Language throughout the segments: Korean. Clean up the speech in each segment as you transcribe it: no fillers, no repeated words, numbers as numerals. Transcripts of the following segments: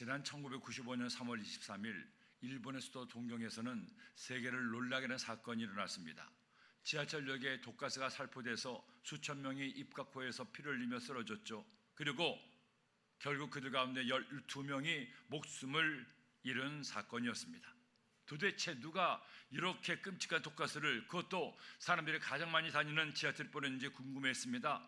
지난 1995년 3월 23일 일본의 수도 동경에서는 세계를 놀라게 하는 사건이 일어났습니다. 지하철역에 독가스가 살포돼서 수천 명이 입각호에서 피를 흘리며 쓰러졌죠. 그리고 결국 그들 가운데 12명이 목숨을 잃은 사건이었습니다. 도대체 누가 이렇게 끔찍한 독가스를, 그것도 사람들이 가장 많이 다니는 지하철에 뿌렸는지 궁금했습니다.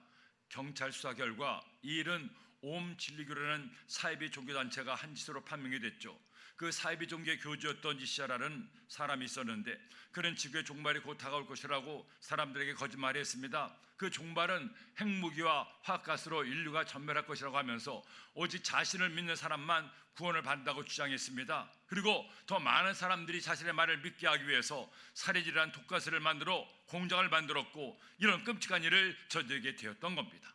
경찰 수사 결과 이 일은 옴 진리교라는 사이비 종교단체가 한 짓으로 판명이 됐죠. 그 사이비 종교의 교주였던 이시아라는 사람이 있었는데, 그는 지구의 종말이 곧 다가올 것이라고 사람들에게 거짓말을 했습니다. 그 종말은 핵무기와 화학가스로 인류가 전멸할 것이라고 하면서 오직 자신을 믿는 사람만 구원을 받는다고 주장했습니다. 그리고 더 많은 사람들이 자신의 말을 믿게 하기 위해서 살인이라는 독가스를 만들어 공장을 만들었고, 이런 끔찍한 일을 저지르게 되었던 겁니다.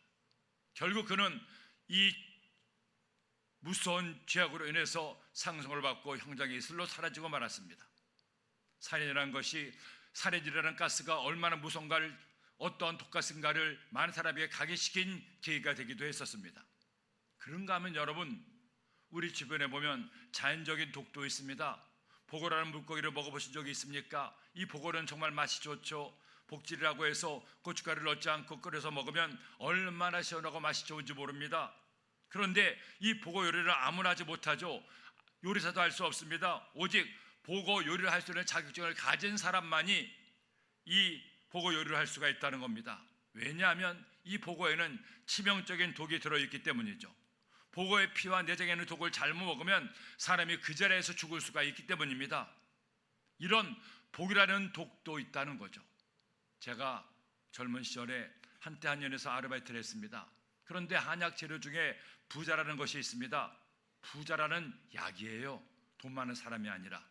결국 그는 이 무서운 죄악으로 인해서 상성을 받고 형장의 이슬로 사라지고 말았습니다. 살인이라는 것이, 살인이라는 가스가 얼마나 무서운가를, 어떠한 독가스인가를 많은 사람에게 각인시킨 계기가 되기도 했었습니다. 그런가 하면 여러분, 우리 주변에 보면 자연적인 독도 있습니다. 보고라는 물고기를 먹어보신 적이 있습니까? 이 보고는 정말 맛이 좋죠. 복질이라고 해서 고춧가루를 넣지 않고 끓여서 먹으면 얼마나 시원하고 맛이 좋은지 모릅니다. 그런데 이 보고 요리를 아무나 하지 못하죠. 요리사도 할 수 없습니다. 오직 보고 요리를 할 수 있는 자격증을 가진 사람만이 이 보고 요리를 할 수가 있다는 겁니다. 왜냐하면 이 보고에는 치명적인 독이 들어있기 때문이죠. 보고의 피와 내장에 있는 독을 잘못 먹으면 사람이 그 자리에서 죽을 수가 있기 때문입니다. 이런 복이라는 독도 있다는 거죠. 제가 젊은 시절에 한때 한의원에서 아르바이트를 했습니다. 그런데 한약 재료 중에 부자라는 것이 있습니다. 부자라는 약이에요. 돈 많은 사람이 아니라.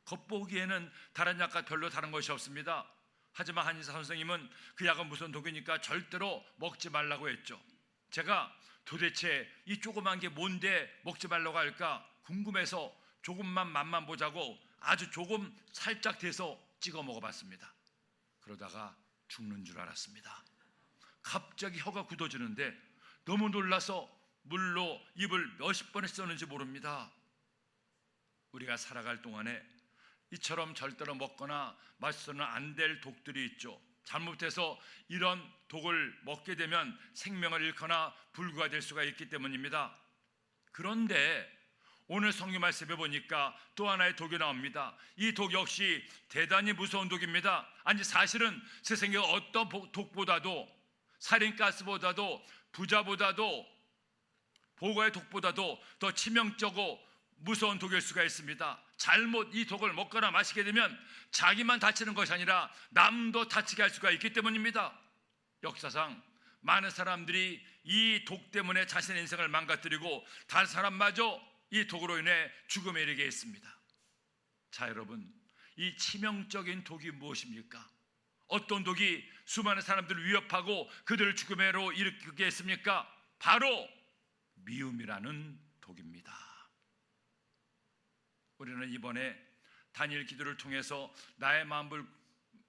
겉보기에는 다른 약과 별로 다른 것이 없습니다. 하지만 한의사 선생님은 그 약은 무슨 독이니까 절대로 먹지 말라고 했죠. 제가 도대체 이 조그만 게 뭔데 먹지 말라고 할까 궁금해서 조금만 맛만 보자고 아주 조금 살짝 대서 찍어 먹어봤습니다. 그러다가 죽는 줄 알았습니다. 갑자기 혀가 굳어지는데 너무 놀라서 물로 입을 몇십 번에 썼는지 모릅니다. 우리가 살아갈 동안에 이처럼 절대로 먹거나 마셔서는 안 될 독들이 있죠. 잘못해서 이런 독을 먹게 되면 생명을 잃거나 불구가 될 수가 있기 때문입니다. 그런데 오늘 성경 말씀에 보니까 또 하나의 독이 나옵니다. 이 독 역시 대단히 무서운 독입니다. 아니, 사실은 세상에 어떤 독보다도, 살인가스보다도, 부자보다도, 보고의 독보다도 더 치명적이고 무서운 독일 수가 있습니다. 잘못 이 독을 먹거나 마시게 되면 자기만 다치는 것이 아니라 남도 다치게 할 수가 있기 때문입니다. 역사상 많은 사람들이 이 독 때문에 자신의 인생을 망가뜨리고 다른 사람마저 이 독으로 인해 죽음에 이르게 했습니다. 자, 여러분, 이 치명적인 독이 무엇입니까? 어떤 독이 수많은 사람들을 위협하고 그들을 죽음으로 이르게 했습니까? 바로 미움이라는 독입니다. 우리는 이번에 다니엘 기도를 통해서 나의 마음을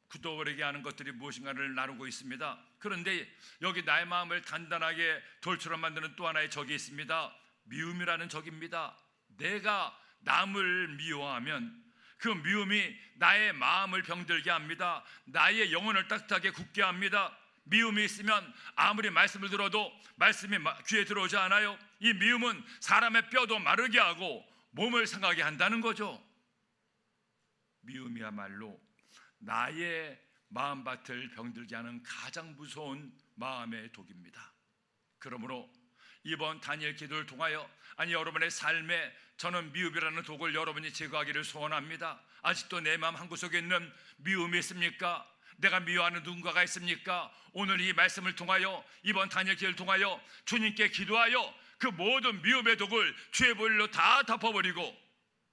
굳어버리게 하는 것들이 무엇인가를 나누고 있습니다. 그런데 여기 나의 마음을 단단하게 돌처럼 만드는 또 하나의 적이 있습니다. 미움이라는 적입니다. 내가 남을 미워하면 그 미움이 나의 마음을 병들게 합니다. 나의 영혼을 따뜻하게 굳게 합니다. 미움이 있으면 아무리 말씀을 들어도 말씀이 귀에 들어오지 않아요. 이 미움은 사람의 뼈도 마르게 하고 몸을 상하게 한다는 거죠. 미움이야말로 나의 마음밭을 병들게 하는 가장 무서운 마음의 독입니다. 그러므로 이번 다니엘 기도를 통하여, 아니 여러분의 삶에 저는 미움이라는 독을 여러분이 제거하기를 소원합니다. 아직도 내 마음 한구석에 있는 미움이 있습니까? 내가 미워하는 누군가가 있습니까? 오늘 이 말씀을 통하여, 이번 다니엘 기도를 통하여 주님께 기도하여 그 모든 미움의 독을 주의 보혈로 다 덮어버리고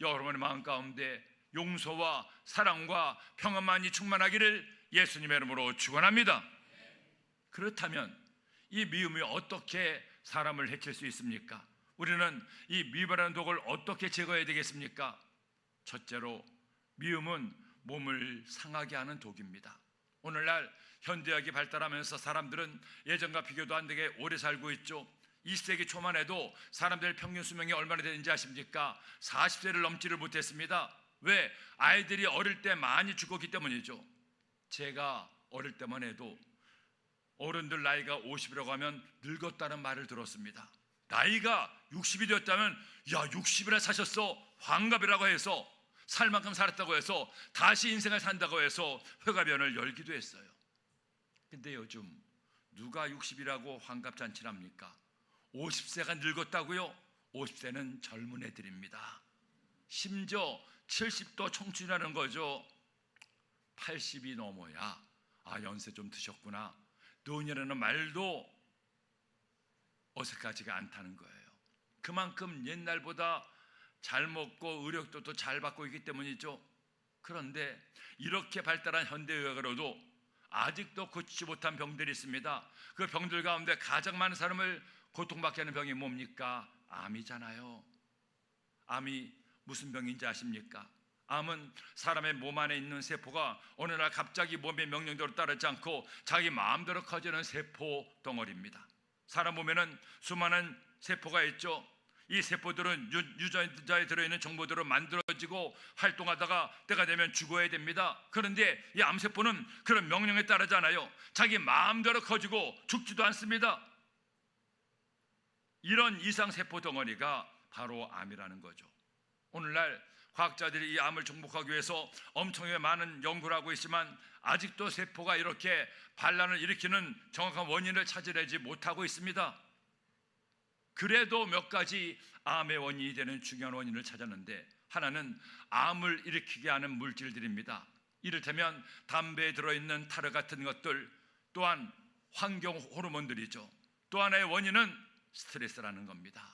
여러분의 마음 가운데 용서와 사랑과 평안만이 충만하기를 예수님의 이름으로 축원합니다. 그렇다면 이 미움이 어떻게 사람을 해칠 수 있습니까? 우리는 이 미움이라는 독을 어떻게 제거해야 되겠습니까? 첫째로, 미움은 몸을 상하게 하는 독입니다. 오늘날 현대학이 발달하면서 사람들은 예전과 비교도 안 되게 오래 살고 있죠. 20세기 초만 해도 사람들의 평균 수명이 얼마나 되는지 아십니까? 40세를 넘지를 못했습니다. 왜? 아이들이 어릴 때 많이 죽었기 때문이죠. 제가 어릴 때만 해도 어른들 나이가 50이라고 하면 늙었다는 말을 들었습니다. 나이가 60이 되었다면 야 60이나 사셨어 환갑이라고 해서 살 만큼 살았다고 해서 다시 인생을 산다고 해서 회가변을 열기도 했어요. 근데 요즘 누가 60이라고 환갑잔치를 합니까? 50세가 늙었다고요? 50세는 젊은 애들입니다. 심지어 70도 청춘이라는 거죠. 80이 넘어야 연세 좀 드셨구나, 노인이라는 말도 어색하지가 않다는 거예요. 그만큼 옛날보다 잘 먹고 의료도 또 잘 받고 있기 때문이죠. 그런데 이렇게 발달한 현대의학으로도 아직도 고치지 못한 병들이 있습니다. 그 병들 가운데 가장 많은 사람을 고통받게 하는 병이 뭡니까? 암이잖아요. 암이 무슨 병인지 아십니까? 암은 사람의 몸 안에 있는 세포가 어느 날 갑자기 몸의 명령대로 따르지 않고 자기 마음대로 커지는 세포 덩어리입니다. 사람 몸에는 수많은 세포가 있죠. 이 세포들은 유전자에 들어있는 정보대로 만들어지고 활동하다가 때가 되면 죽어야 됩니다. 그런데 이 암세포는 그런 명령에 따르지 않아요. 자기 마음대로 커지고 죽지도 않습니다. 이런 이상세포 덩어리가 바로 암이라는 거죠. 오늘날 과학자들이 이 암을 정복하기 위해서 엄청나게 많은 연구를 하고 있지만 아직도 세포가 이렇게 반란을 일으키는 정확한 원인을 찾아내지 못하고 있습니다. 그래도 몇 가지 암의 원인이 되는 중요한 원인을 찾았는데, 하나는 암을 일으키게 하는 물질들입니다. 이를테면 담배에 들어있는 타르 같은 것들, 또한 환경 호르몬들이죠. 또 하나의 원인은 스트레스라는 겁니다.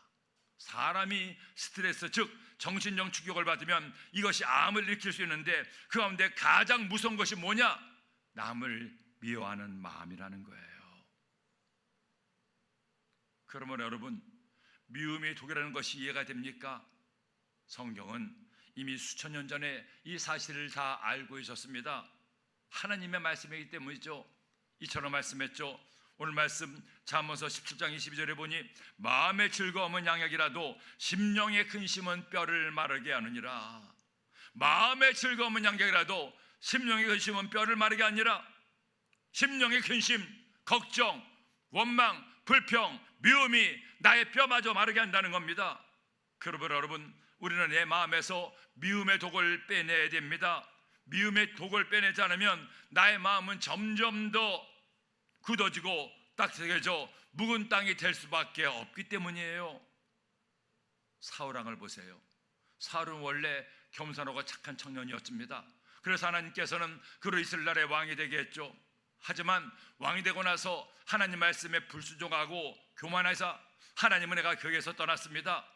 사람이 스트레스, 즉 정신적 충격을 받으면 이것이 암을 일으킬 수 있는데, 그 가운데 가장 무서운 것이 뭐냐? 남을 미워하는 마음이라는 거예요. 그러면 여러분, 미움의 독이라는 것이 이해가 됩니까? 성경은 이미 수천 년 전에 이 사실을 다 알고 있었습니다. 하나님의 말씀이기 때문이죠. 이처럼 말씀했죠. 오늘 말씀 잠언서 17장 22절에 보니 마음의 즐거움은 양약이라도 심령의 근심은 뼈를 마르게 하느니라. 마음의 즐거움은 양약이라도 심령의 근심은 뼈를 마르게 하느니라. 심령의 근심, 걱정, 원망, 불평, 미움이 나의 뼈마저 마르게 한다는 겁니다. 그러므로 여러분, 우리는 내 마음에서 미움의 독을 빼내야 됩니다. 미움의 독을 빼내지 않으면 나의 마음은 점점 더 굳어지고 딱딱해져 묵은 땅이 될 수밖에 없기 때문이에요. 사울왕을 보세요. 사울은 원래 겸손하고 착한 청년이었습니다. 그래서 하나님께서는 그를 이스라엘의 왕이 되게 했죠. 하지만 왕이 되고 나서 하나님 말씀에 불순종하고 교만해서 하나님은 내가 거기에서 떠났습니다.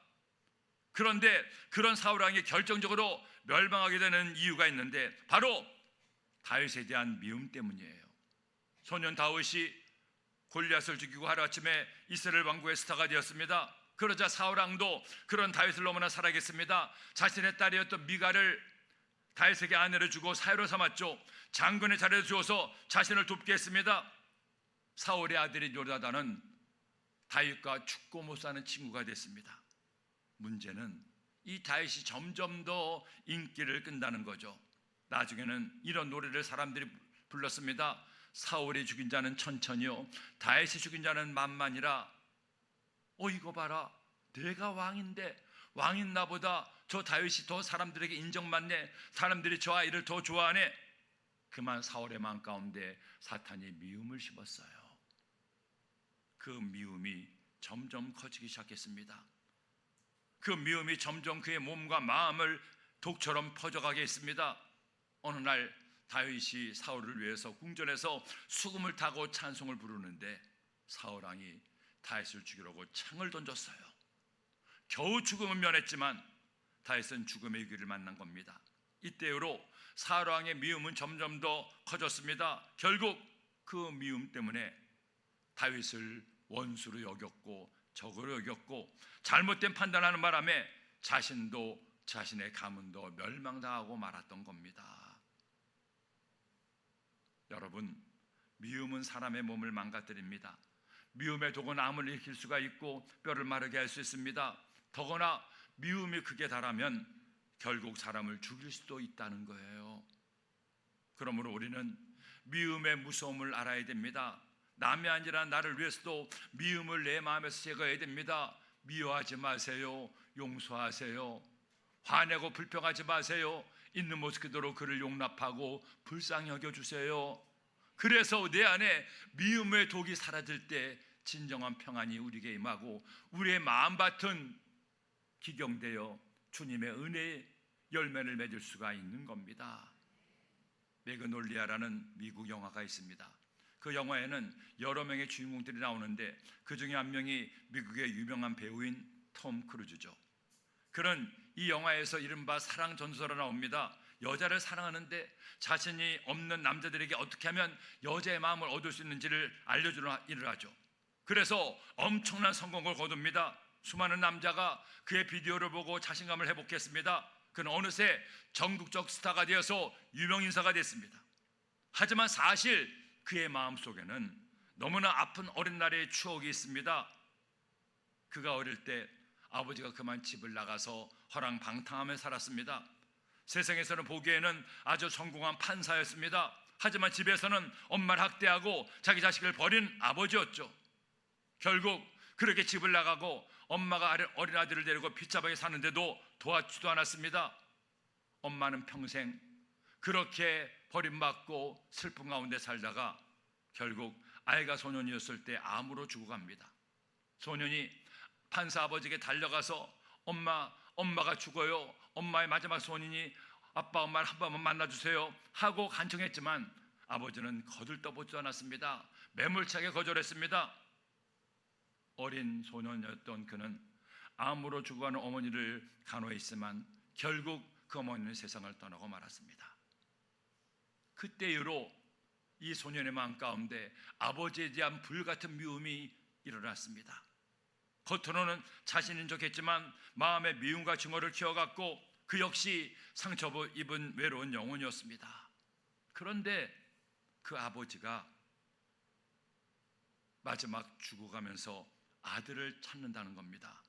그런데 그런 사울왕이 결정적으로 멸망하게 되는 이유가 있는데 바로 다윗에 대한 미움 때문이에요. 소년 다윗이 골리앗을 죽이고 하루아침에 이스라엘 왕국의 스타가 되었습니다. 그러자 사울왕도 그런 다윗을 너무나 사랑했습니다. 자신의 딸이었던 미갈을 다윗에게 아내를 주고 사위로 삼았죠. 장군의 자리를 주어서 자신을 돕게 했습니다. 사울의 아들인 요나단은 다윗과 죽고 못 사는 친구가 됐습니다. 문제는 이 다윗이 점점 더 인기를 끈다는 거죠. 나중에는 이런 노래를 사람들이 불렀습니다. 사울이 죽인 자는 천천히요, 다윗이 죽인 자는 만만이라. 이거 봐라, 내가 왕인데 왕인 나보다 저 다윗이 더 사람들에게 인정받네, 사람들이 저 아이를 더 좋아하네. 그만 사울의 마음 가운데 사탄이 미움을 심었어요. 그 미움이 점점 커지기 시작했습니다. 그 미움이 점점 그의 몸과 마음을 독처럼 퍼져가게 했습니다. 어느 날 다윗이 사울을 위해서 궁전에서 수금을 타고 찬송을 부르는데 사울왕이 다윗을 죽이려고 창을 던졌어요. 겨우 죽음은 면했지만 다윗은 죽음의 위기를 만난 겁니다. 이때로 사울왕의 미움은 점점 더 커졌습니다. 결국 그 미움 때문에 다윗을 원수로 여겼고 적으로 여겼고 잘못된 판단하는 바람에 자신도 자신의 가문도 멸망당하고 말았던 겁니다. 여러분, 미움은 사람의 몸을 망가뜨립니다. 미움의 독은 암을 일으킬 수가 있고 뼈를 마르게 할 수 있습니다. 더구나 미움이 극에 달하면 결국 사람을 죽일 수도 있다는 거예요. 그러므로 우리는 미움의 무서움을 알아야 됩니다. 남이 아니라 나를 위해서도 미움을 내 마음에서 제거해야 됩니다. 미워하지 마세요. 용서하세요. 화내고 불평하지 마세요. 있는 모습 그대로 그를 용납하고 불쌍히 여겨주세요. 그래서 내 안에 미움의 독이 사라질 때 진정한 평안이 우리에게 임하고 우리의 마음밭은 기경되어 주님의 은혜의 열매를 맺을 수가 있는 겁니다. 매그놀리아라는 미국 영화가 있습니다. 그 영화에는 여러 명의 주인공들이 나오는데 그 중에 한 명이 미국의 유명한 배우인 톰 크루즈죠. 그는 이 영화에서 이른바 사랑 전설로 나옵니다. 여자를 사랑하는데 자신이 없는 남자들에게 어떻게 하면 여자의 마음을 얻을 수 있는지를 알려주는 일을 하죠. 그래서 엄청난 성공을 거둡니다. 수많은 남자가 그의 비디오를 보고 자신감을 회복했습니다. 그는 어느새 전국적 스타가 되어서 유명인사가 됐습니다. 하지만 사실 그의 마음속에는 너무나 아픈 어린 날의 추억이 있습니다. 그가 어릴 때 아버지가 그만 집을 나가서 허랑방탕하며 살았습니다. 세상에서는 보기에는 아주 성공한 판사였습니다. 하지만 집에서는 엄마를 학대하고 자기 자식을 버린 아버지였죠. 결국 그렇게 집을 나가고 엄마가 어린 아들을 데리고 빗자박에 사는데도 도와주지도 않았습니다. 엄마는 평생 그렇게 버림받고 슬픔 가운데 살다가 결국 아이가 소년이었을 때 암으로 죽어갑니다. 소년이 판사 아버지에게 달려가서 엄마가 죽어요. 엄마의 마지막 소원이니 아빠 엄마를 한 번만 만나주세요 하고 간청했지만 아버지는 거들떠보지도 않았습니다. 매몰차게 거절했습니다. 어린 소년이었던 그는 암으로 죽어가는 어머니를 간호했지만 결국 그 어머니는 세상을 떠나고 말았습니다. 그때 이후로 이 소년의 마음 가운데 아버지에 대한 불같은 미움이 일어났습니다. 겉으로는 자신인 척했지만 마음의 미움과 증오를 키워갔고 그 역시 상처 입은 외로운 영혼이었습니다. 그런데 그 아버지가 마지막 죽어가면서 아들을 찾는다는 겁니다.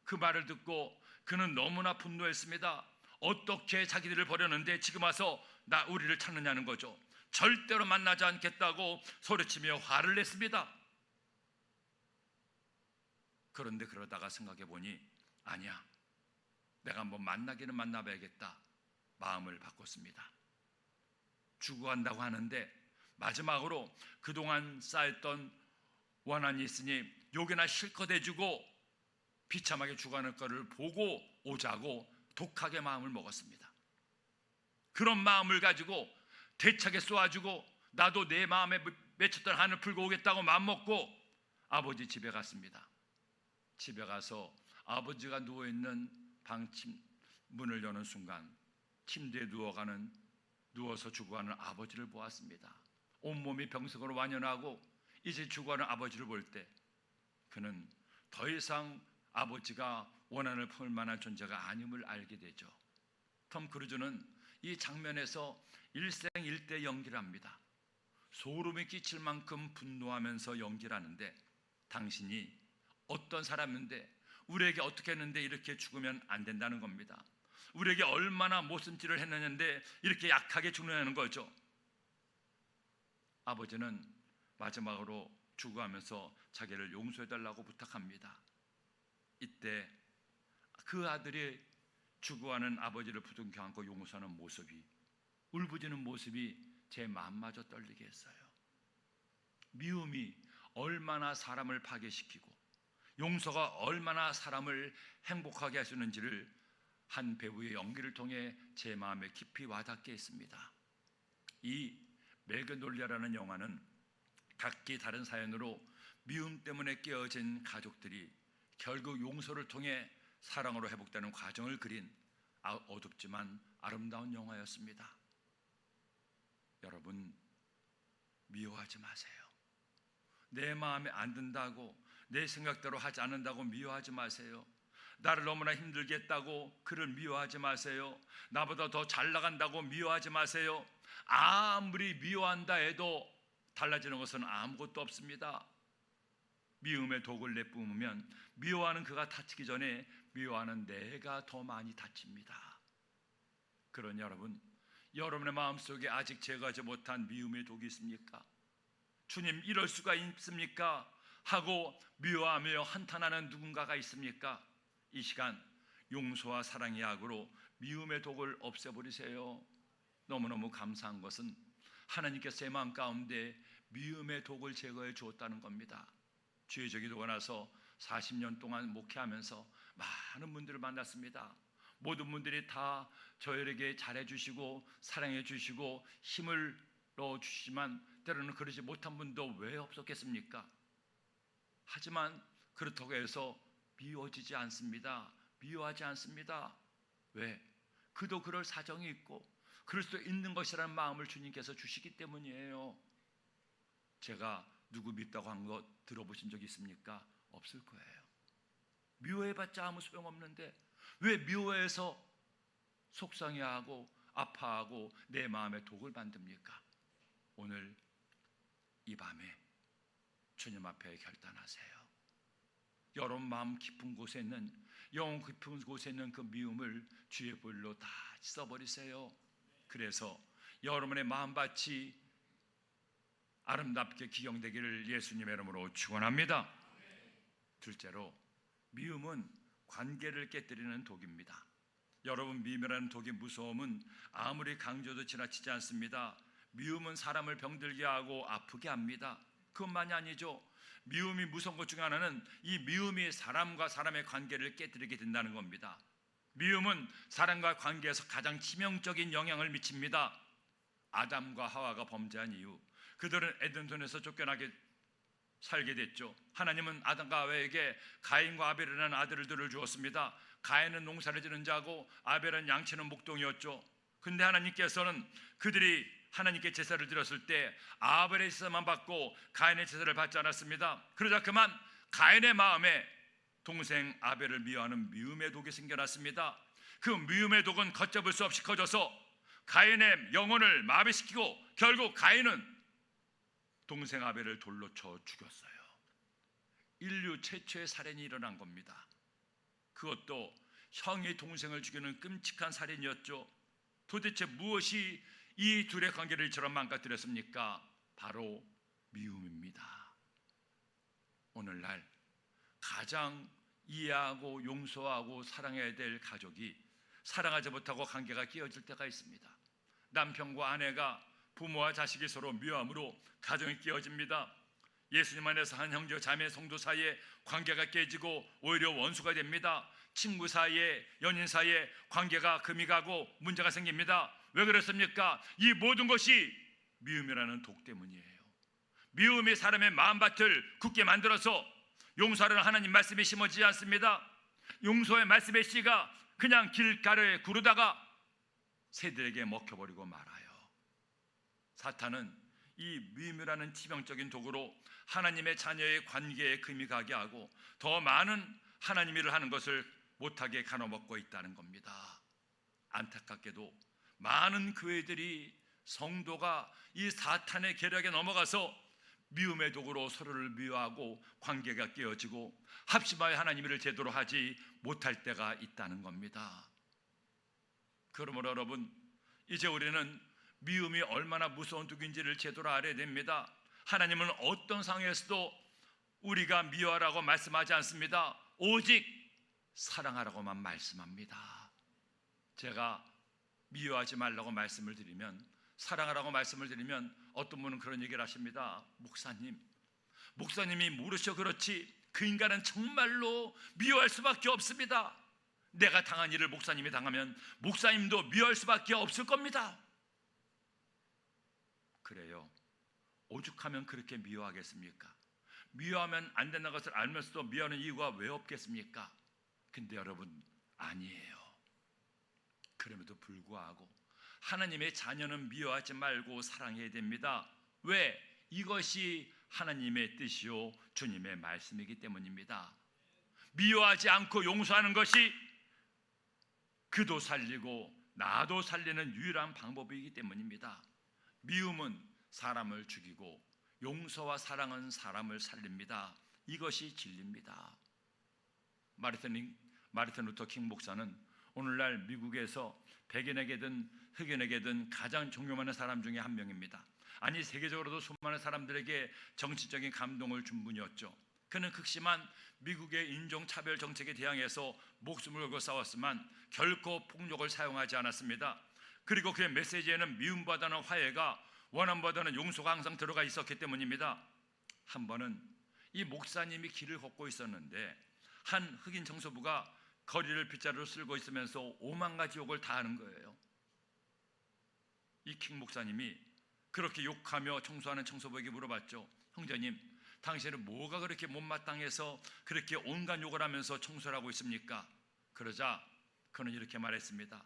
그 말을 듣고 그는 너무나 분노했습니다. 어떻게 자기들을 버렸는데 지금 와서 우리를 찾느냐는 거죠. 절대로 만나지 않겠다고 소리치며 화를 냈습니다. 그런데 그러다가 생각해 보니 아니야, 내가 한번 만나기는 만나봐야겠다 마음을 바꿨습니다. 죽어간다고 하는데 마지막으로 그동안 쌓였던 원한이 있으니 욕이나 실컷 해주고 비참하게 죽어가는 것을 보고 오자고 독하게 마음을 먹었습니다. 그런 마음을 가지고 대차게 쏘아주고 나도 내 마음에 맺혔던 한을 풀고 오겠다고 마음먹고 아버지 집에 갔습니다. 집에 가서 아버지가 누워있는 방 문을 여는 순간 침대에 누워서 죽어가는 아버지를 보았습니다. 온몸이 병석으로 완연하고 이제 죽어가는 아버지를 볼 때 그는 더 이상 아버지가 원한을 품을 만한 존재가 아님을 알게 되죠. 톰 크루즈는 이 장면에서 일생일대 연기를 합니다. 소름이 끼칠 만큼 분노하면서 연기를 하는데 당신이 어떤 사람인데 우리에게 어떻게 했는데 이렇게 죽으면 안 된다는 겁니다. 우리에게 얼마나 모순질을 했느냐인데 이렇게 약하게 죽느냐는 거죠. 아버지는 마지막으로 죽어가면서 자기를 용서해달라고 부탁합니다. 이때 그 아들이 죽어가는 아버지를 부둥켜 안고 용서하는 모습이, 울부짖는 모습이 제 마음마저 떨리게 했어요. 미움이 얼마나 사람을 파괴시키고 용서가 얼마나 사람을 행복하게 할 수 있는지를 한 배우의 연기를 통해 제 마음에 깊이 와닿게 했습니다. 이 매그놀리아라는 영화는 각기 다른 사연으로 미움 때문에 깨어진 가족들이 결국 용서를 통해 사랑으로 회복되는 과정을 그린 어둡지만 아름다운 영화였습니다. 여러분, 미워하지 마세요. 내 마음에 안 든다고, 내 생각대로 하지 않는다고 미워하지 마세요. 나를 너무나 힘들게 했다고 그를 미워하지 마세요. 나보다 더 잘 나간다고 미워하지 마세요. 아무리 미워한다 해도 달라지는 것은 아무것도 없습니다. 미움의 독을 내뿜으면 미워하는 그가 다치기 전에 미워하는 내가 더 많이 다칩니다. 그런 여러분, 여러분의 마음속에 아직 제거하지 못한 미움의 독이 있습니까? 주님, 이럴 수가 있습니까? 하고 미워하며 한탄하는 누군가가 있습니까? 이 시간 용서와 사랑의 약으로 미움의 독을 없애버리세요. 너무너무 감사한 것은 하나님께서 제 마음 가운데 미움의 독을 제거해 주었다는 겁니다. 주의 기도가 나서 40년 동안 목회하면서 많은 분들을 만났습니다. 모든 분들이 다 저에게 잘해주시고 사랑해주시고 힘을 넣어주시지만 때로는 그러지 못한 분도 왜 없었겠습니까? 하지만 그렇다고 해서 미워지지 않습니다. 미워하지 않습니다. 왜? 그도 그럴 사정이 있고 그럴 수 있는 것이라는 마음을 주님께서 주시기 때문이에요. 제가 누구 밉다고 한 것 들어보신 적 있습니까? 없을 거예요. 미워해봤자 아무 소용없는데 왜 미워해서 속상해하고 아파하고 내 마음에 독을 만듭니까? 오늘 이 밤에 주님 앞에 결단하세요. 여러분 마음 깊은 곳에 있는, 영혼 깊은 곳에 있는 그 미움을 주의 볼로 다 씻어버리세요. 그래서 여러분의 마음밭이 아름답게 기경되기를 예수님의 이름으로 축원합니다. 둘째로, 미움은 관계를 깨뜨리는 독입니다. 여러분, 미움이라는 독의 무서움은 아무리 강조도 지나치지 않습니다. 미움은 사람을 병들게 하고 아프게 합니다. 그것만이 아니죠. 미움이 무서운 것 중에 하나는 이 미움이 사람과 사람의 관계를 깨뜨리게 된다는 겁니다. 미움은 사람과 관계에서 가장 치명적인 영향을 미칩니다. 아담과 하와가 범죄한 이후 그들은 에덴동산에서 쫓겨나게 살게 됐죠. 하나님은 아담과 하와에게 가인과 아벨이라는 아들들을 주었습니다. 가인은 농사를 지는 자고 아벨은 양치는 목동이었죠. 근데 하나님께서는 그들이 하나님께 제사를 드렸을 때 아벨의 제사만 받고 가인의 제사를 받지 않았습니다. 그러자 그만 가인의 마음에 동생 아벨을 미워하는 미움의 독이 생겨났습니다. 그 미움의 독은 걷잡을 수 없이 커져서 가인의 영혼을 마비시키고 결국 가인은 동생 아벨을 돌로 쳐 죽였어요. 인류 최초의 살인이 일어난 겁니다. 그것도 형이 동생을 죽이는 끔찍한 살인이었죠. 도대체 무엇이 이 둘의 관계를 이처럼 망가뜨렸습니까? 바로 미움입니다. 오늘날 가장 이해하고 용서하고 사랑해야 될 가족이 사랑하지 못하고 관계가 깨어질 때가 있습니다. 남편과 아내가, 부모와 자식이 서로 미워함으로 가정이 깨어집니다. 예수님 안에서 한 형제 자매 성도 사이에 관계가 깨지고 오히려 원수가 됩니다. 친구 사이에, 연인 사이에 관계가 금이 가고 문제가 생깁니다. 왜 그렇습니까? 이 모든 것이 미움이라는 독 때문이에요. 미움이 사람의 마음밭을 굳게 만들어서 용서하는 하나님 말씀이 심어지지 않습니다. 용서의 말씀의 씨가 그냥 길가에 구르다가 새들에게 먹혀버리고 말아요. 사탄은 이 미움이라는 치명적인 독으로 하나님의 자녀의 관계에 금이 가게 하고 더 많은 하나님 일을 하는 것을 못하게 가눠먹고 있다는 겁니다. 안타깝게도 많은 교회들이, 성도가 이 사탄의 계략에 넘어가서 미움의 독으로 서로를 미워하고 관계가 깨어지고 합심하여 하나님 일을 제대로 하지 못할 때가 있다는 겁니다. 그러므로 여러분, 이제 우리는 미움이 얼마나 무서운 독인지를 제대로 알아야 됩니다. 하나님은 어떤 상황에서도 우리가 미워하라고 말씀하지 않습니다. 오직 사랑하라고만 말씀합니다. 제가 미워하지 말라고 말씀을 드리면, 사랑하라고 말씀을 드리면 어떤 분은 그런 얘기를 하십니다. 목사님이 모르셔 그렇지 그 인간은 정말로 미워할 수밖에 없습니다. 내가 당한 일을 목사님이 당하면 목사님도 미워할 수밖에 없을 겁니다. 그래요. 오죽하면 그렇게 미워하겠습니까? 미워하면 안 된다는 것을 알면서도 미워하는 이유가 왜 없겠습니까? 근데 여러분, 아니에요. 그럼에도 불구하고 하나님의 자녀는 미워하지 말고 사랑해야 됩니다. 왜? 이것이 하나님의 뜻이요 주님의 말씀이기 때문입니다. 미워하지 않고 용서하는 것이 그도 살리고 나도 살리는 유일한 방법이기 때문입니다. 미움은 사람을 죽이고 용서와 사랑은 사람을 살립니다. 이것이 진리입니다. 마르틴 루터 킹 목사는 오늘날 미국에서 백인에게든 흑인에게든 가장 존경하는 사람 중에 한 명입니다. 아니, 세계적으로도 수많은 사람들에게 정치적인 감동을 준 분이었죠. 그는 극심한 미국의 인종차별 정책에 대항해서 목숨을 걸고 싸웠지만 결코 폭력을 사용하지 않았습니다. 그리고 그의 메시지에는 미움보다는 화해가, 원함보다는 용서가 항상 들어가 있었기 때문입니다. 한 번은 이 목사님이 길을 걷고 있었는데 한 흑인 청소부가 거리를 빗자루로 쓸고 있으면서 오만 가지 욕을 다 하는 거예요. 이 킹 목사님이 그렇게 욕하며 청소하는 청소부에게 물어봤죠. 형제님, 당신은 뭐가 그렇게 못마땅해서 그렇게 온갖 욕을 하면서 청소를 하고 있습니까? 그러자 그는 이렇게 말했습니다.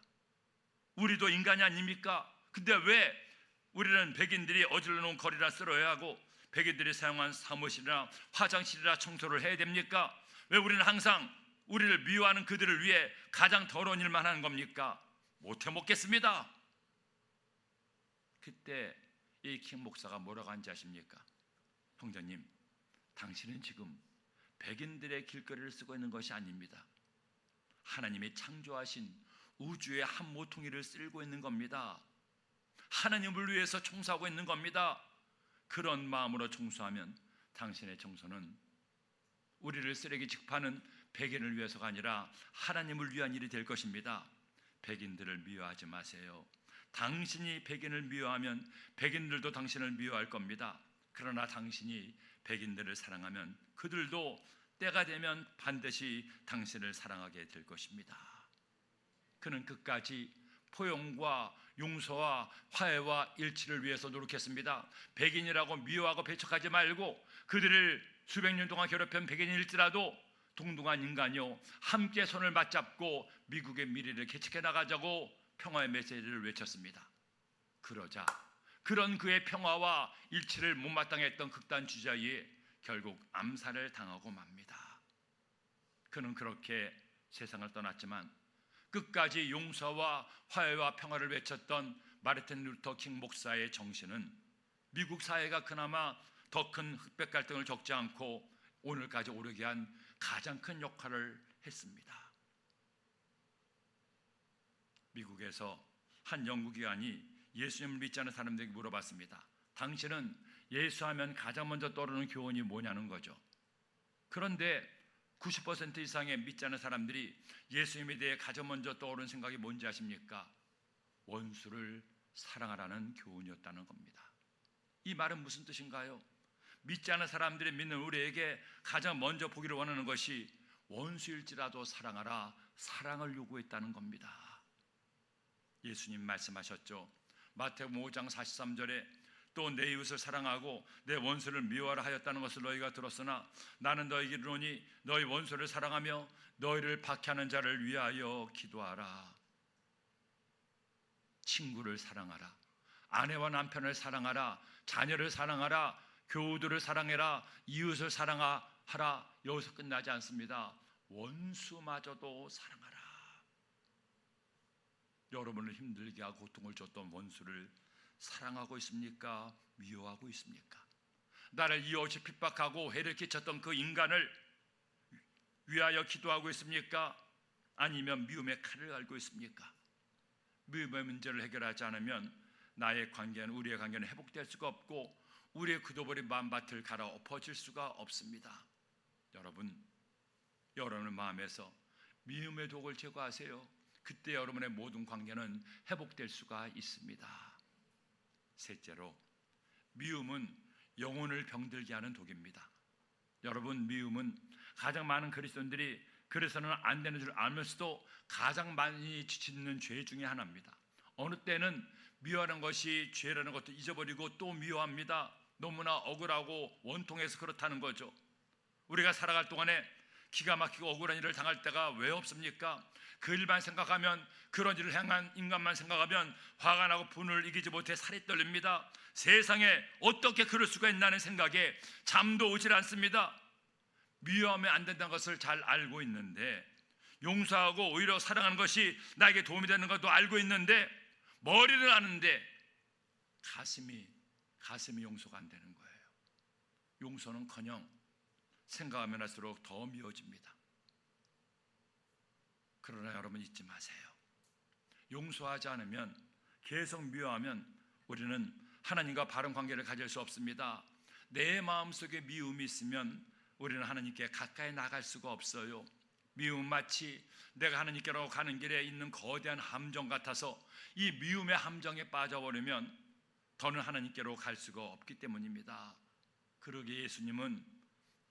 우리도 인간이 아닙니까? 근데 왜 우리는 백인들이 어질러 놓은 거리라 쓸어야 하고 백인들이 사용한 사무실이나 화장실이나 청소를 해야 됩니까? 왜 우리는 항상 우리를 미워하는 그들을 위해 가장 더러운 일만 하는 겁니까? 못해 먹겠습니다. 그때 이 킹 목사가 뭐라고 한지 아십니까? 형제님, 당신은 지금 백인들의 길거리를 쓰고 있는 것이 아닙니다. 하나님이 창조하신 우주의 한 모퉁이를 쓸고 있는 겁니다. 하나님을 위해서 청소하고 있는 겁니다. 그런 마음으로 청소하면 당신의 청소는 우리를 쓰레기 취급하는 백인을 위해서가 아니라 하나님을 위한 일이 될 것입니다. 백인들을 미워하지 마세요. 당신이 백인을 미워하면 백인들도 당신을 미워할 겁니다. 그러나 당신이 백인들을 사랑하면 그들도 때가 되면 반드시 당신을 사랑하게 될 것입니다. 그는 끝까지 포용과 용서와 화해와 일치를 위해서 노력했습니다. 백인이라고 미워하고 배척하지 말고 그들을 수백 년 동안 괴롭힌 백인일지라도 동등한 인간이요, 함께 손을 맞잡고 미국의 미래를 개척해 나가자고 평화의 메시지를 외쳤습니다. 그러자 그런 그의 평화와 일치를 못마땅했던 극단 주자에 결국 암살을 당하고 맙니다. 그는 그렇게 세상을 떠났지만 끝까지 용서와 화해와 평화를 외쳤던 마르틴 루터 킹 목사의 정신은 미국 사회가 그나마 더 큰 흑백 갈등을 겪지 않고 오늘까지 오르게 한 가장 큰 역할을 했습니다. 미국에서 한 연구기관이 예수님을 믿지 않는 사람들에게 물어봤습니다. 당신은 예수하면 가장 먼저 떠오르는 교훈이 뭐냐는 거죠. 그런데 90% 이상의 믿지 않는 사람들이 예수님에 대해 가장 먼저 떠오르는 생각이 뭔지 아십니까? 원수를 사랑하라는 교훈이었다는 겁니다. 이 말은 무슨 뜻인가요? 믿지 않는 사람들이 믿는 우리에게 가장 먼저 보기를 원하는 것이 원수일지라도 사랑하라, 사랑을 요구했다는 겁니다. 예수님 말씀하셨죠. 마태복음 5장 43절에 또 내 이웃을 사랑하고 내 원수를 미워하라 하였다는 것을 너희가 들었으나 나는 너희에게 이르노니 너희 원수를 사랑하며 너희를 박해하는 자를 위하여 기도하라. 친구를 사랑하라, 아내와 남편을 사랑하라, 자녀를 사랑하라, 교우들을 사랑해라, 이웃을 사랑하라. 여기서 끝나지 않습니다. 원수마저도 사랑하라. 여러분을 힘들게 하고 고통을 줬던 원수를 사랑하고 있습니까? 미워하고 있습니까? 나를 이어지 핍박하고 해를 끼쳤던 그 인간을 위하여 기도하고 있습니까? 아니면 미움의 칼을 갈고 있습니까? 미움의 문제를 해결하지 않으면 나의 관계는, 우리의 관계는 회복될 수가 없고 우리의 굳어버린 마음밭을 갈아 엎어질 수가 없습니다. 여러분의 마음에서 미움의 독을 제거하세요. 그때 여러분의 모든 관계는 회복될 수가 있습니다. 셋째로, 미움은 영혼을 병들게 하는 독입니다. 여러분, 미움은 가장 많은 그리스도인들이 그래서는 안 되는 줄 알면서도 가장 많이 짓는 죄 중에 하나입니다. 어느 때는 미워하는 것이 죄라는 것도 잊어버리고 또 미워합니다. 너무나 억울하고 원통해서 그렇다는 거죠. 우리가 살아갈 동안에 기가 막히고 억울한 일을 당할 때가 왜 없습니까? 그 일만 생각하면, 그런 일을 행한 인간만 생각하면 화가 나고 분을 이기지 못해 살이 떨립니다. 세상에 어떻게 그럴 수가 있나는 생각에 잠도 오질 않습니다. 미워하면 안 된다는 것을 잘 알고 있는데, 용서하고 오히려 사랑하는 것이 나에게 도움이 되는 것도 알고 있는데, 머리를 아는데 가슴이 용서가 안 되는 거예요. 용서는커녕 생각하면 할수록 더 미워집니다. 그러나 여러분 잊지 마세요. 용서하지 않으면, 계속 미워하면 우리는 하나님과 바른 관계를 가질 수 없습니다. 내 마음속에 미움이 있으면 우리는 하나님께 가까이 나갈 수가 없어요. 미움은 마치 내가 하나님께로 가는 길에 있는 거대한 함정 같아서 이 미움의 함정에 빠져버리면 더는 하나님께로 갈 수가 없기 때문입니다. 그러기에 예수님은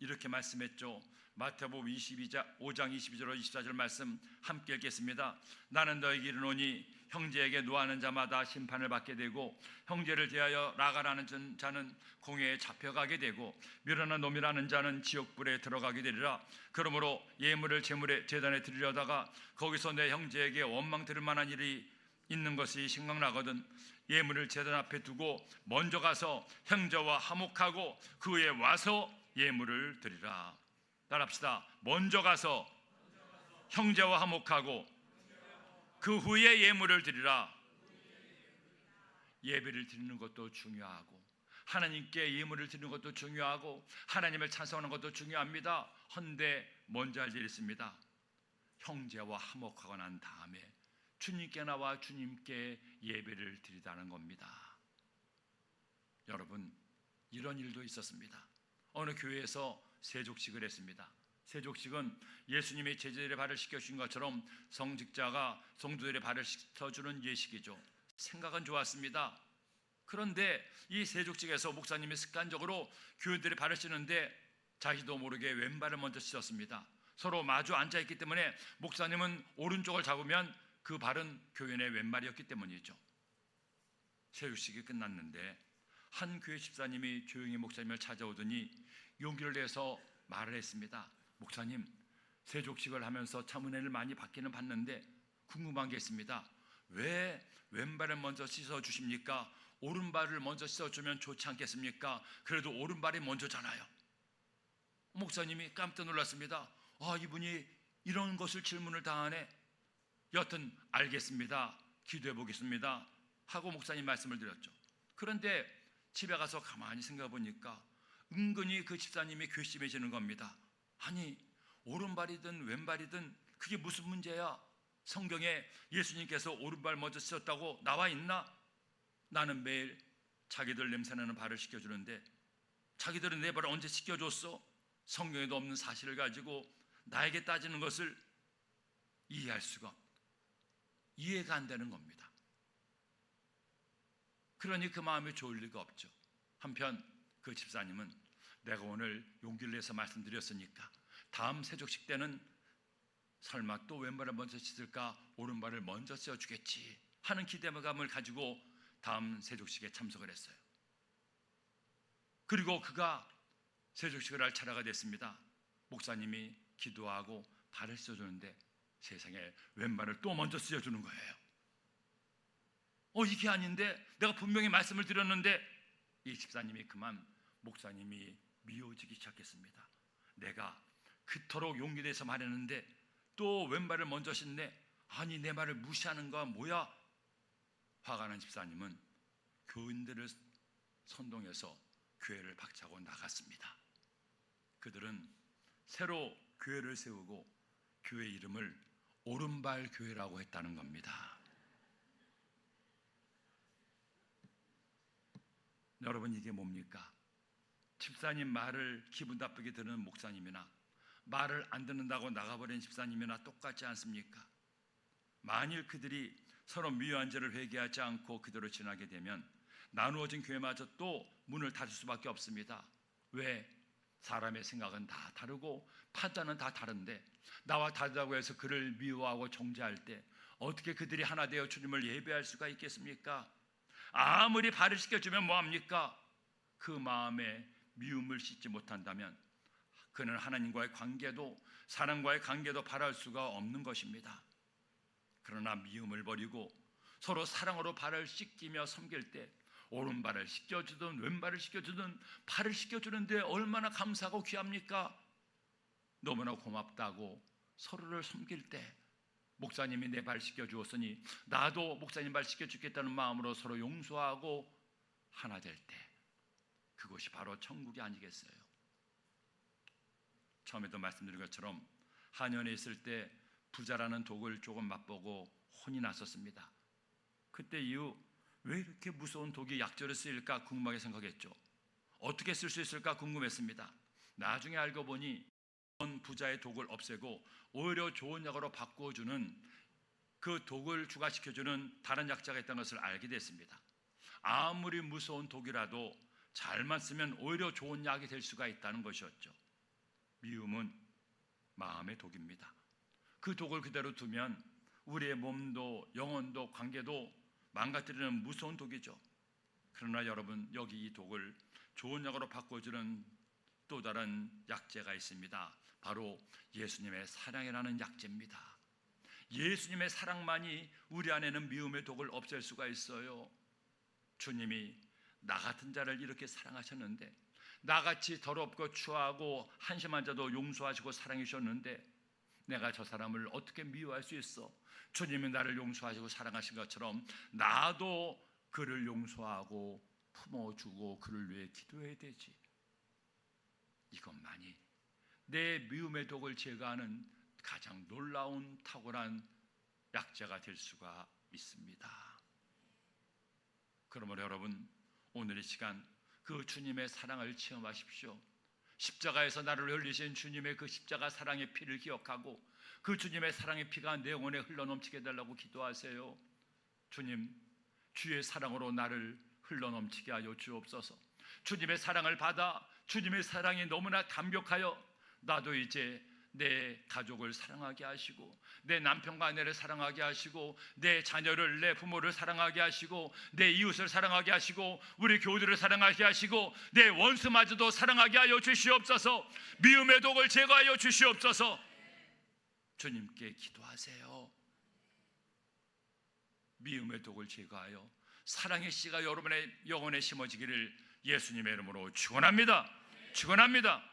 이렇게 말씀했죠. 마태복음 5장 22절 24절 말씀 함께 읽겠습니다. 나는 너에게 이르노니 형제에게 노하는 자마다 심판을 받게 되고 형제를 대하여 라가라는 자는 공회에 잡혀가게 되고 멸하는 놈이라는 자는 지옥불에 들어가게 되리라. 그러므로 예물을 제단에 드리려다가 거기서 내 형제에게 원망 들을 만한 일이 있는 것이 생각나거든 예물을 제단 앞에 두고 먼저 가서 형제와 화목하고 그 후에 와서 예물을 드리라. 따라합시다. 먼저 가서 형제와 화목하고 그 후에 예물을 드리라. 예배를 드리는 것도 중요하고 하나님께 예물을 드리는 것도 중요하고 하나님을 찬송하는 것도 중요합니다. 헌데 먼저 할 일이 있습니다. 형제와 화목하고 난 다음에 주님께 나와 주님께 예배를 드리다는 겁니다. 여러분, 이런 일도 있었습니다. 어느 교회에서 세족식을 했습니다. 세족식은 예수님의 제자들의 발을 씻겨주신 것처럼 성직자가 성도들의 발을 씻겨주는 예식이죠. 생각은 좋았습니다. 그런데 이 세족식에서 목사님이 습관적으로 교인들의 발을 씻는데 자기도 모르게 왼발을 먼저 씻었습니다. 서로 마주 앉아있기 때문에 목사님은 오른쪽을 잡으면 그 발은 교인의 왼발이었기 때문이죠. 세족식이 끝났는데 한 교회 집사님이 조용히 목사님을 찾아오더니 용기를 내서 말을 했습니다. 목사님, 세족식을 하면서 참 은혜를 많이 받기는 받는데 궁금한 게 있습니다. 왜 왼발을 먼저 씻어주십니까? 오른발을 먼저 씻어주면 좋지 않겠습니까? 그래도 오른발이 먼저잖아요. 목사님이 깜짝 놀랐습니다. 이분이 이런 것을 질문을 다 하네. 여튼 알겠습니다. 기도해 보겠습니다 하고 목사님 말씀을 드렸죠. 그런데 집에 가서 가만히 생각해 보니까 은근히 그 집사님이 괘씸해지는 겁니다. 아니, 오른발이든 왼발이든 그게 무슨 문제야? 성경에 예수님께서 오른발 먼저 씻었다고 나와 있나? 나는 매일 자기들 냄새나는 발을 씻겨주는데 자기들은 내 발을 언제 씻겨줬어? 성경에도 없는 사실을 가지고 나에게 따지는 것을 이해할 수가, 이해가 안 되는 겁니다. 그러니 그 마음이 좋을 리가 없죠. 한편 그 집사님은 내가 오늘 용기를 내서 말씀드렸으니까 다음 세족식 때는 설마 또 왼발을 먼저 씻을까 오른발을 먼저 씻어주겠지 하는 기대감을 가지고 다음 세족식에 참석을 했어요. 그리고 그가 세족식을 할 차례가 됐습니다. 목사님이 기도하고 발을 씻어주는데 세상에 왼발을 또 먼저 씻어주는 거예요. 이게 아닌데 내가 분명히 말씀을 드렸는데 이 집사님이 그만 목사님이 미워지기 시작했습니다. 내가 그토록 용기 내서 말했는데 또 왼발을 먼저 씻네. 아니, 내 말을 무시하는 거야 뭐야? 화가 난 집사님은 교인들을 선동해서 교회를 박차고 나갔습니다. 그들은 새로 교회를 세우고 교회 이름을 오른발 교회라고 했다는 겁니다. 여러분, 이게 뭡니까? 집사님 말을 기분 나쁘게 듣는 목사님이나 말을 안 듣는다고 나가버린 집사님이나 똑같지 않습니까? 만일 그들이 서로 미워한 죄를 회개하지 않고 그대로 지나게 되면 나누어진 교회마저 또 문을 닫을 수밖에 없습니다. 왜? 사람의 생각은 다 다르고 판단은 다 다른데 나와 다르다고 해서 그를 미워하고 정죄할 때 어떻게 그들이 하나 되어 주님을 예배할 수가 있겠습니까? 아무리 발을 씻겨주면 뭐합니까? 그 마음에 미움을 씻지 못한다면 그는 하나님과의 관계도 사람과의 관계도 바랄 수가 없는 것입니다. 그러나 미움을 버리고 서로 사랑으로 발을 씻기며 섬길 때 오른발을 씻겨주든 왼발을 씻겨주든 발을 씻겨주는데 얼마나 감사하고 귀합니까? 너무나 고맙다고 서로를 섬길 때 목사님이 내 발 씻겨주었으니 나도 목사님 발 씻겨주겠다는 마음으로 서로 용서하고 하나 될 때 그것이 바로 천국이 아니겠어요? 처음에도 말씀드린 것처럼 한의원에 있을 때 부자라는 독을 조금 맛보고 혼이 났었습니다. 그때 이후 왜 이렇게 무서운 독이 약재로 쓰일까 궁금하게 생각했죠. 어떻게 쓸 수 있을까 궁금했습니다. 나중에 알고 보니 부자의 독을 없애고 오히려 좋은 약으로 바꿔주는, 그 독을 추가시켜주는 다른 약재가 있다는 것을 알게 됐습니다. 아무리 무서운 독이라도 잘만 쓰면 오히려 좋은 약이 될 수가 있다는 것이었죠. 미움은 마음의 독입니다. 그 독을 그대로 두면 우리의 몸도 영혼도 관계도 망가뜨리는 무서운 독이죠. 그러나 여러분, 여기 이 독을 좋은 약으로 바꿔주는 또 다른 약재가 있습니다. 바로 예수님의 사랑이라는 약재입니다. 예수님의 사랑만이 우리 안에는 미움의 독을 없앨 수가 있어요. 주님이 나 같은 자를 이렇게 사랑하셨는데, 나같이 더럽고 추하고 한심한 자도 용서하시고 사랑해 주셨는데 내가 저 사람을 어떻게 미워할 수 있어? 주님이 나를 용서하시고 사랑하신 것처럼 나도 그를 용서하고 품어주고 그를 위해 기도해야 되지. 이것만이 내 미움의 독을 제거하는 가장 놀라운 탁월한 약재가 될 수가 있습니다. 그러므로 여러분, 오늘 이 시간 그 주님의 사랑을 체험하십시오. 십자가에서 나를 흘리신 주님의 그 십자가 사랑의 피를 기억하고 그 주님의 사랑의 피가 내 영혼에 흘러넘치게 해달라고 기도하세요. 주님, 주의 사랑으로 나를 흘러넘치게 하여 주옵소서. 주님의 사랑을 받아 주님의 사랑이 너무나 감격하여 나도 이제 내 가족을 사랑하게 하시고 내 남편과 아내를 사랑하게 하시고 내 자녀를, 내 부모를 사랑하게 하시고 내 이웃을 사랑하게 하시고 우리 교우들을 사랑하게 하시고 내 원수마저도 사랑하게 하여 주시옵소서. 미움의 독을 제거하여 주시옵소서. 주님께 기도하세요. 미움의 독을 제거하여 사랑의 씨가 여러분의 영혼에 심어지기를 예수님의 이름으로 축원합니다. 축원합니다.